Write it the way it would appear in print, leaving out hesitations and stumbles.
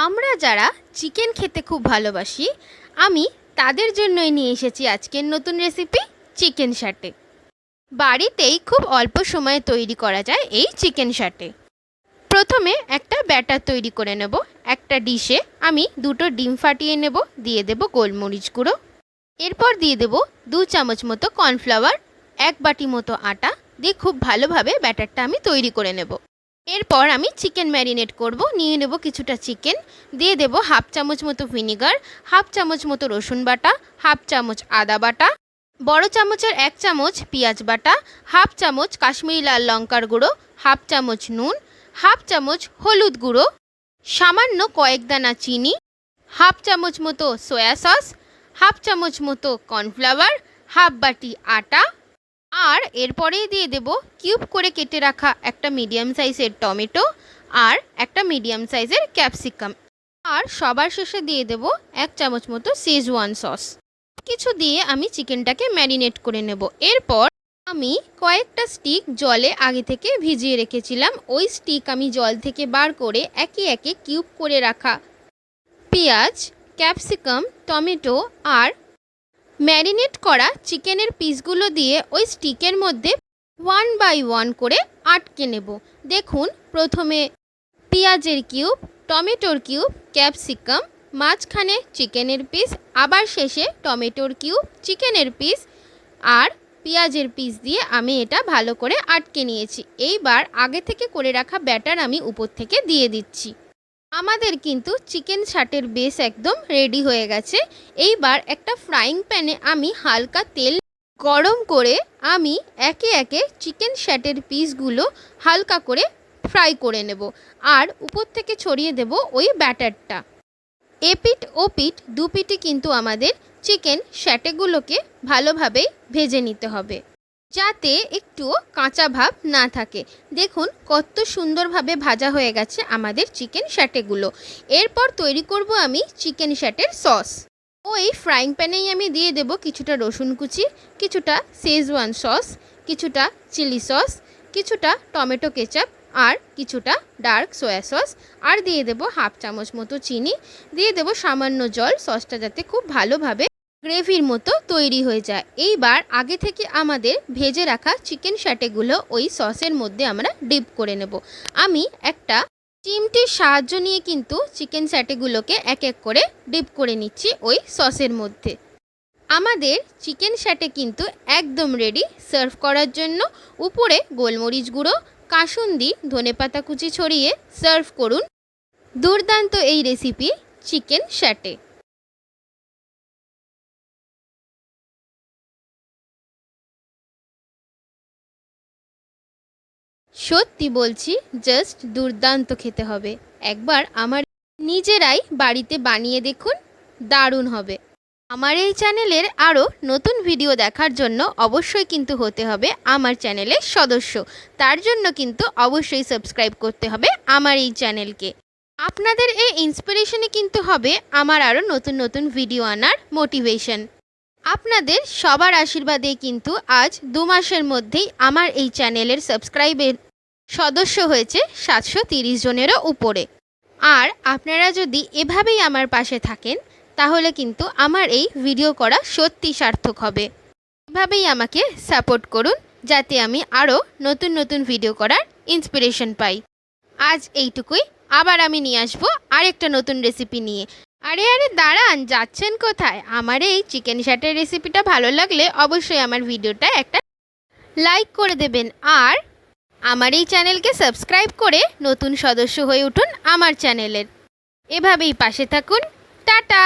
আমরা যারা চিকেন খেতে খুব ভালোবাসি আমি তাদের জন্যই নিয়ে এসেছি আজকের নতুন রেসিপি চিকেন স্যাটে। বাড়িতেই খুব অল্প সময়ে তৈরি করা যায় এই চিকেন স্যাটে। প্রথমে একটা ব্যাটার তৈরি করে নেব। একটা ডিশে আমি দুটো ডিম ফাটিয়ে নেব, দিয়ে দেব গোলমরিচ গুঁড়ো, এরপর দিয়ে দেব 2 চামচ মতো কর্নফ্লাওয়ার, 1 বাটি মতো আটা দিয়ে খুব ভালোভাবে ব্যাটারটা আমি তৈরি করে নেব। এরপর আমি চিকেন ম্যারিনেট করব। নিয়ে নেব কিছুটা চিকেন, দিয়ে দেব 1/2 চামচ মতো ভিনিগার, 1/2 চামচ মতো রসুন বাটা, 1/2 চামচ আদা বাটা, বড় চামচের 1 চামচ পেঁয়াজ বাটা, 1/2 চামচ কাশ্মীরি লাল লঙ্কার গুঁড়ো, 1/2 চামচ নুন, 1/2 চামচ হলুদ গুঁড়ো, সামান্য কয়েক দানা চিনি, 1/2 চামচ মতো সয়া সস, 1/2 চামচ মতো কর্নফ্লাওয়ার, 1/2 বাটি আটা, আর এরপরেই দিয়ে দেব কিউব করে কেটে রাখা একটা মিডিয়াম সাইজের টমেটো আর একটা মিডিয়াম সাইজের ক্যাপসিকাম, আর সবার শেষে দিয়ে দেব 1 চামচ মতো শেজওয়ান সস। কিছু দিয়ে আমি চিকেনটাকে ম্যারিনেট করে নেব। এরপর আমি কয়েকটা স্টিক জলে আগে থেকে ভিজিয়ে রেখেছিলাম। ওই স্টিক আমি জল থেকে বার করে একে একে কিউব করে রাখা পেঁয়াজ, ক্যাপসিকাম, টমেটো আর ম্যারিনেট করা চিকেনের পিসগুলো দিয়ে ওই স্টিকের মধ্যে 1 বাই 1 করে আটকে নেব। দেখুন, প্রথমে পেঁয়াজের কিউব, টমেটোর কিউব, ক্যাপসিকাম, মাঝখানে চিকেনের পিস, আবার শেষে টমেটোর কিউব, চিকেনের পিস আর পেঁয়াজের পিস দিয়ে আমি এটা ভালো করে আটকে নিয়েছি। এইবার আগে থেকে করে রাখা ব্যাটার আমি উপর থেকে দিয়ে দিচ্ছি। আমাদের কিন্তু চিকেন স্যাটের বেস একদম রেডি হয়ে গেছে। এইবার একটা ফ্রাইং প্যানে আমি হালকা তেল গরম করে আমি একে একে চিকেন স্যাটের পিসগুলো হালকা করে ফ্রাই করে নেব, আর উপর থেকে ছড়িয়ে দেব ওই ব্যাটারটা। এপিঠ ওপিঠ দুপিঠে কিন্তু আমাদের চিকেন স্যাটেগুলোকে ভালোভাবে ভেজে নিতে হবে, যাতে একটুও কাঁচা ভাব না থাকে। দেখুন কত সুন্দরভাবে ভাজা হয়ে গেছে আমাদের চিকেন স্যাটেগুলো। এরপর তৈরি করব আমি চিকেন স্যাটের সস। ওই ফ্রাইং প্যানেই আমি দিয়ে দেব কিছুটা রসুন কুচি, কিছুটা শেজওয়ান সস, কিছুটা চিলি সস, কিছুটা টমেটো কেচাপ আর কিছুটা ডার্ক সয়া সস, আর দিয়ে দেব 1/2 চামচ মতো চিনি, দিয়ে দেব সামান্য জল, সসটা যাতে খুব ভালোভাবে গ্রেভির মতো তৈরি হয়ে যায়। এইবার আগে থেকে আমাদের ভেজে রাখা চিকেন স্যাটেগুলো ওই সসের মধ্যে আমরা ডিপ করে নেব। আমি একটা চিমটির সাহায্য নিয়ে কিন্তু চিকেন স্যাটেগুলোকে এক এক করে ডিপ করে নিচ্ছি ওই সসের মধ্যে। আমাদের চিকেন স্যাটে কিন্তু একদম রেডি সার্ভ করার জন্য। উপরে গোলমরিচ গুঁড়ো, কাসুন্দি, ধনেপাতা কুচি ছড়িয়ে সার্ভ করুন দুর্দান্ত এই রেসিপি চিকেন স্যাটে। সত্যি বলছি, জাস্ট দুর্দান্ত খেতে হবে। একবার আমার নিজেরাই বাড়িতে বানিয়ে দেখুন, দারুণ হবে। আমার এই চ্যানেলের আরও নতুন ভিডিও দেখার জন্য অবশ্যই কিন্তু হতে হবে আমার চ্যানেলের সদস্য। তার জন্য কিন্তু অবশ্যই সাবস্ক্রাইব করতে হবে আমার এই চ্যানেলকে। আপনাদের এই ইন্সপিরেশনে কিন্তু হবে আমার আরও নতুন নতুন ভিডিও আনার মোটিভেশন। আপনাদের সবার আশীর্বাদে কিন্তু আজ 2 মাসের মধ্যেই আমার এই চ্যানেলের সাবস্ক্রাইবের সদস্য হয়েছে 730 জনেরও উপরে। আর আপনারা যদি এভাবেই আমার পাশে থাকেন তাহলে কিন্তু আমার এই ভিডিও করা সত্যি সার্থক হবে। এভাবেই আমাকে সাপোর্ট করুন, যাতে আমি আরও নতুন নতুন ভিডিও করার ইন্সপিরেশন পাই। আজ এইটুকুই, আবার আমি নিয়ে আসবো আরেকটা নতুন রেসিপি নিয়ে। আরে দাঁড়ান, যাচ্ছেন কোথায়? আমার এই চিকেন স্যাটের রেসিপিটা ভালো লাগলে অবশ্যই আমার ভিডিওটা একটা লাইক করে দেবেন, আর আমার এই চ্যানেলকে সাবস্ক্রাইব করে নতুন সদস্য হয়ে উঠুন আমার চ্যানেলের। এভাবেই পাশে থাকুন। টাটা।